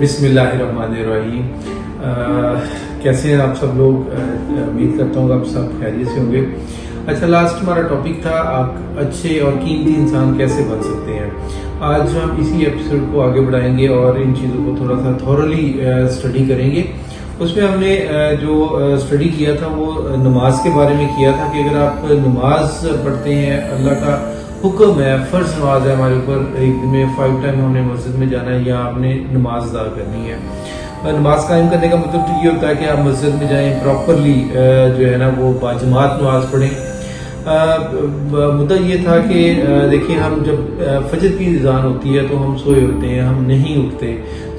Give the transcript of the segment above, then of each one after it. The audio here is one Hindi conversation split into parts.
बिस्मिल्लाहिर्रहमानिर्रहीम। कैसे हैं आप सब लोग? उम्मीद करता हूँ आप सब खैरियत से होंगे। अच्छा, लास्ट हमारा टॉपिक था आप अच्छे और कीमती इंसान कैसे बन सकते हैं। आज हम इसी एपिसोड को आगे बढ़ाएंगे और इन चीज़ों को थोड़ा सा थॉरली स्टडी करेंगे। उसमें हमने जो स्टडी किया था वो नमाज के बारे में किया था कि अगर आप नमाज पढ़ते हैं, अल्लाह का हुक्म है, फर्ज नमाज है हमारे ऊपर, एक दिन में 5 टाइम हमने मस्जिद में जाना है या आपने नमाज अदा करनी है। नमाज कायम करने का मतलब तो ये होता है कि आप मस्जिद में जाएं, प्रॉपरली जो है ना वो बाजमात नमाज पढ़ें। मुद्दा ये था कि देखिए, हम जब फजर की अज़ान होती है तो हम सोए होते हैं, हम नहीं उठते।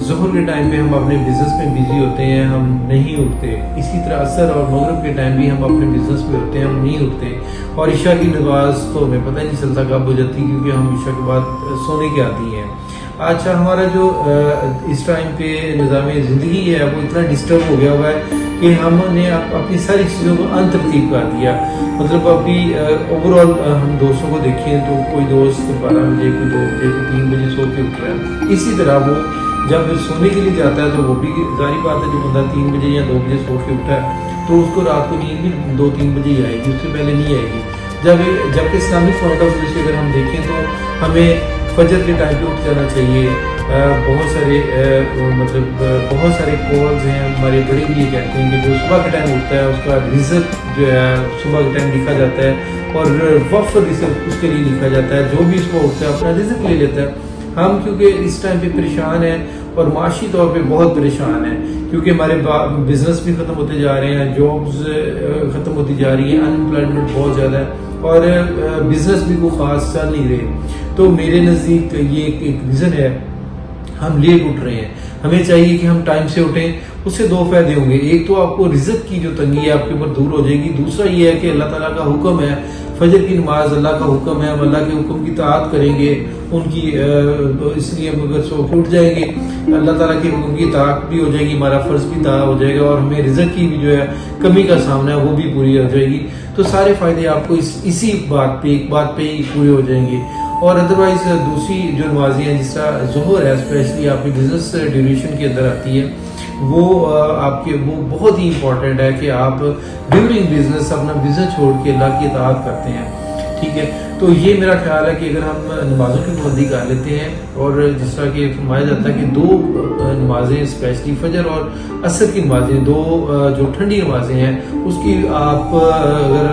ज़ुहर के टाइम पे हम अपने बिजनेस में बिजी होते हैं, हम नहीं उठते। इसी तरह असर और मगरिब के टाइम भी हम अपने बिजनेस में होते हैं, हम नहीं उठते। और इशा की नमाज तो हमें पता ही नहीं चलता कब हो जाती, क्योंकि हम इशा के बाद सोने के आती हैं। अच्छा, हमारा जो इस टाइम पे निज़ाम ज़िंदगी है वो इतना डिस्टर्ब हो गया हुआ है कि हमने अपनी सारी चीज़ों को अनतरतीब कर दिया। मतलब अभी ओवरऑल हम दोस्तों को देखें तो कोई दोस्त 12 बजे, कोई 2 बजे, कोई 3 बजे सो के उठ रहा है। इसी तरह वो जब सोने के लिए जाता है तो वो भी जारी बात है, जो बंदा 3 बजे या 2 बजे सो के उठा है तो उसको रात को नींद भी 2-3 बजे ही आएगी, उससे पहले नहीं आएगी। जबकि इस्लामिक पॉइंट ऑफ व्यू से अगर हम देखें तो हमें फजर के टाइम पे उठ जाना चाहिए। बहुत सारे कॉल्स हैं, हमारे बड़े भी ये कहते हैं कि जो सुबह के टाइम उठता है उसका रिजल्ट जो है सुबह के टाइम लिखा जाता है और वफ रिजल्ट उसके लिए लिखा जाता है। जो भी इसको उठता है अपना रिजल्ट ले लेता है। हम क्योंकि इस टाइम पे परेशान हैं और माशी तौर पे बहुत परेशान हैं, क्योंकि हमारे बिजनेस भी खत्म होते जा रहे हैं, जॉब्स खत्म होती जा रही है, अनएम्प्लॉयमेंट बहुत ज़्यादा है और बिजनेस भी कोई खास चल नहीं रहे। तो मेरे नज़दीक ये एक रीज़न है, हम लेट उठ रहे हैं। हमें चाहिए कि हम टाइम से उठें। उससे 2 फायदे होंगे। एक तो आपको रिज़्क की जो तंगी है आपके ऊपर दूर हो जाएगी। दूसरा ये है कि अल्लाह ताला का हुक्म है, फजर की नमाज अल्लाह का हुक्म है, हम अल्लाह के हुक्म की ताअत करेंगे उनकी। इसलिए हम अगर सो के उठ जाएंगे, अल्लाह ताला के हुक्म की ताअत भी हो जाएगी, हमारा फ़र्ज भी अदा हो जाएगा और हमें रिज़्क की भी जो है कमी का सामना है वो भी पूरी हो जाएगी। तो सारे फायदे आपको इसी एक बात पे ही पूरे हो जाएंगे। और अदरवाइज दूसरी जो नमाज़ें हैं, जिस तरह ज़ोहर है स्पेशली आपकी बिजनेस ड्यूरेशन के अंदर आती है, वो बहुत ही इंपॉर्टेंट है कि आप ड्यूरिंग बिजनेस अपना बिजनेस छोड़ के अल्लाह की इताअत करते हैं। ठीक है, तो ये मेरा ख्याल है कि अगर हम नमाजों की पाबंदी कर लेते हैं और जिस तरह कि फरमाया जाता है कि 2 नमाजें स्पेशली फजर और असर की नमाजें, 2 जो ठंडी नमाजें हैं उसकी आप अगर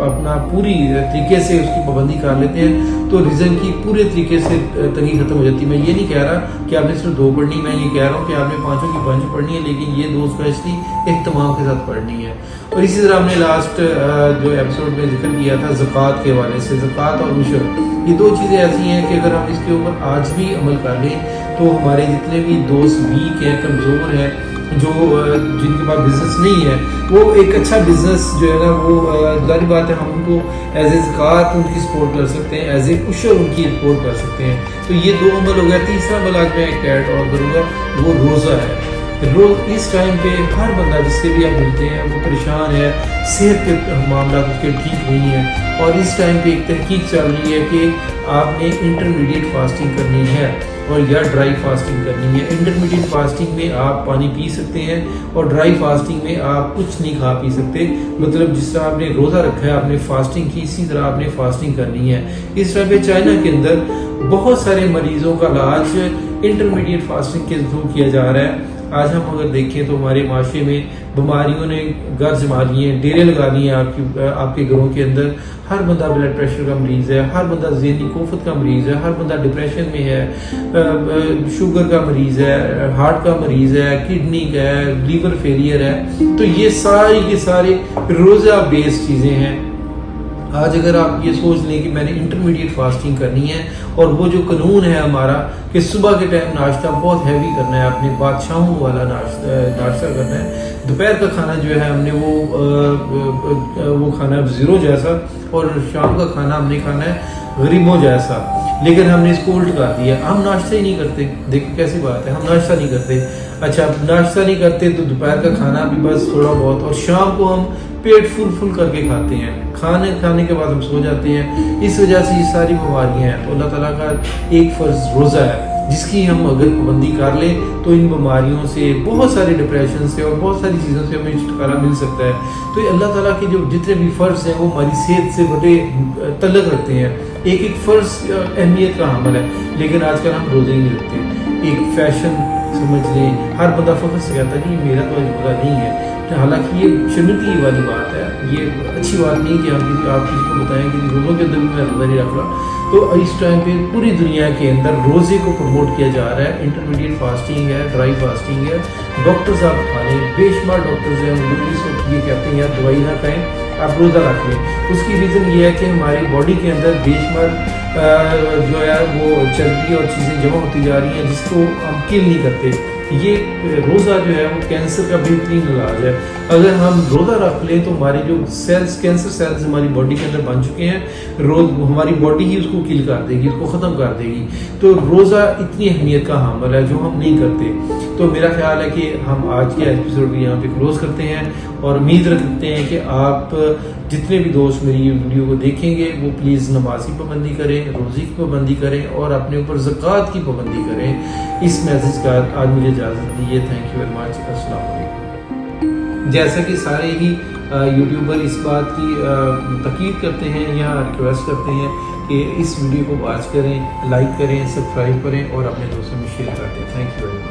अपना पूरी तरीके से उसकी पाबंदी कर लेते हैं तो रिजन की पूरे तरीके से तंगी खत्म हो जाती है। मैं ये नहीं कह रहा कि आपने सिर्फ 2 पढ़नी, मैं ये कह रहा हूँ कि आपने 5 की 5 पढ़नी है, लेकिन ये 2 स्पेशली एहतमाम के साथ पढ़नी है। और इसी तरह हमने लास्ट जो एपिसोड में जिक्र किया था ज़कात के हवाले से, ज़कात और उशर, ये 2 चीज़ें ऐसी हैं कि अगर हम इसके ऊपर आज भी अमल कर लें तो हमारे जितने भी दोस्त वीक हैं, कमज़ोर हैं, जो जिनके पास बिजनेस नहीं है, वो एक अच्छा बिजनेस जो है ना वो जारी बात है हम उनको एज ए ज़कात उनकी सपोर्ट कर सकते हैं, एज ए उशर उनकी सपोर्ट कर सकते हैं। तो ये 2 अमल हो गया। तीसरा अमल आज मैं एक ऐड और करूँगा, वो रोज़ा है। रोज इस टाइम पे हर बंदा जिससे भी आप मिलते हैं वो परेशान है, सेहत के मामला उसके ठीक नहीं है और इस टाइम पे एक तहकीक चल रही है कि आपने इंटरमीडिएट फास्टिंग करनी है और या ड्राई फास्टिंग करनी है। इंटरमीडिएट फास्टिंग में आप पानी पी सकते हैं और ड्राई फास्टिंग में आप कुछ नहीं खा पी सकते। मतलब जिस तरह आपने रोज़ा रखा है, आपने फास्टिंग की, इसी तरह आपने फास्टिंग करनी है। इस तरह पे चाइना के अंदर बहुत सारे मरीजों का इलाज इंटरमीडिएट फास्टिंग के थ्रू किया जा रहा है। आज हम अगर देखें तो हमारे माशरे में बीमारियों ने घर जमा लिए हैं, डेरे लगा लिए हैं आपके घरों के अंदर। हर बंदा ब्लड प्रेशर का मरीज है, हर बंदा ज़हनी कोफत का मरीज है, हर बंदा डिप्रेशन में है, शुगर का मरीज है, हार्ट का मरीज है, किडनी का है, लीवर फेलियर है। तो ये सारी के सारे रोज़ा बेस्ड चीज़ें हैं। आज अगर आप ये सोच लें कि मैंने इंटरमीडिएट फास्टिंग करनी है और वो जो कानून है हमारा कि सुबह के टाइम नाश्ता बहुत हैवी करना है, अपने बादशाहों वाला नाश्ता करना है, दोपहर का खाना जो है हमने वो खाना है ज़ीरो जैसा और शाम का खाना हमने खाना है गरीबों जैसा। लेकिन हमने इसको उल्ट कर दिया, हम नाश्ता ही नहीं करते। देखो कैसी बात है, हम नाश्ता नहीं करते। अच्छा, नाश्ता नहीं करते तो दोपहर का खाना भी बस थोड़ा बहुत और शाम को हम पेट फुल करके खाते हैं। खाने के बाद हम सो जाते हैं। इस वजह से ये सारी बीमारियां हैं। तो अल्लाह ताला का एक फर्ज रोज़ा है जिसकी हम अगर पाबंदी कर लें तो इन बीमारियों से, बहुत सारे डिप्रेशन से और बहुत सारी चीज़ों से हमें छुटकारा मिल सकता है। तो ये अल्लाह ताला के जो जितने भी फ़र्ज़ हैं वो हमारी सेहत से बड़े तल्लक रखते हैं। एक एक फ़र्ज़ अहमियत का हामिल है, लेकिन आजकल हम रोज़े ही नहीं रखते। एक फैशन समझ लें, हर बंदा फ़ख्र से कहता है कि मेरा तो रोज़ा नहीं है। हालांकि ये शर्मिंदगी वाली बात है, ये अच्छी बात नहीं कि आप किसी को बताएं कि रोज़ों के अंदर भी मैं रोज़ा नहीं रख रहा। तो इस टाइम पे पूरी दुनिया के अंदर रोज़े को प्रमोट किया जा रहा है। इंटरमीडिएट फास्टिंग है, ड्राई फास्टिंग है। डॉक्टर्स आप खा लें, बेशुमार डॉक्टर्स हैं वो इस वक्त ये कहते हैं यार दवाई ना खाएं, आप रोज़ा रख लें। उसकी रीज़न ये है कि हमारी बॉडी के अंदर बेशुमार जो है वो चर्बी और चीज़ें जमा होती जा रही हैं जिसको हम किल नहीं करते। ये रोज़ा जो है वो कैंसर का बेहतरीन इलाज है। अगर हम रोज़ा रख लें तो हमारे जो सेल्स, कैंसर सेल्स हमारी बॉडी के अंदर बन चुके हैं, रोज़ हमारी बॉडी ही उसको किल कर देगी, उसको ख़त्म कर देगी। तो रोज़ा इतनी अहमियत का हामिल है जो हम नहीं करते। तो मेरा ख्याल है कि हम आज के एपिसोड को यहाँ पे क्लोज करते हैं और उम्मीद रखते हैं कि आप जितने भी दोस्त मेरी वीडियो को देखेंगे वो प्लीज़ नमाज की पाबंदी करें, रोज़े की पाबंदी करें और अपने ऊपर ज़कात की पाबंदी करें। इस मैसेज का आज मुझे इजाज़त दीजिए। Thank you very much. अस्सलाम वालेकुम। जैसा कि सारे ही यूट्यूबर इस बात की तकीद करते हैं या रिक्वेस्ट करते हैं कि इस वीडियो को वॉच करें, लाइक करें, सब्सक्राइब करें और अपने दोस्तों में शेयर कर दें। Thank you very much.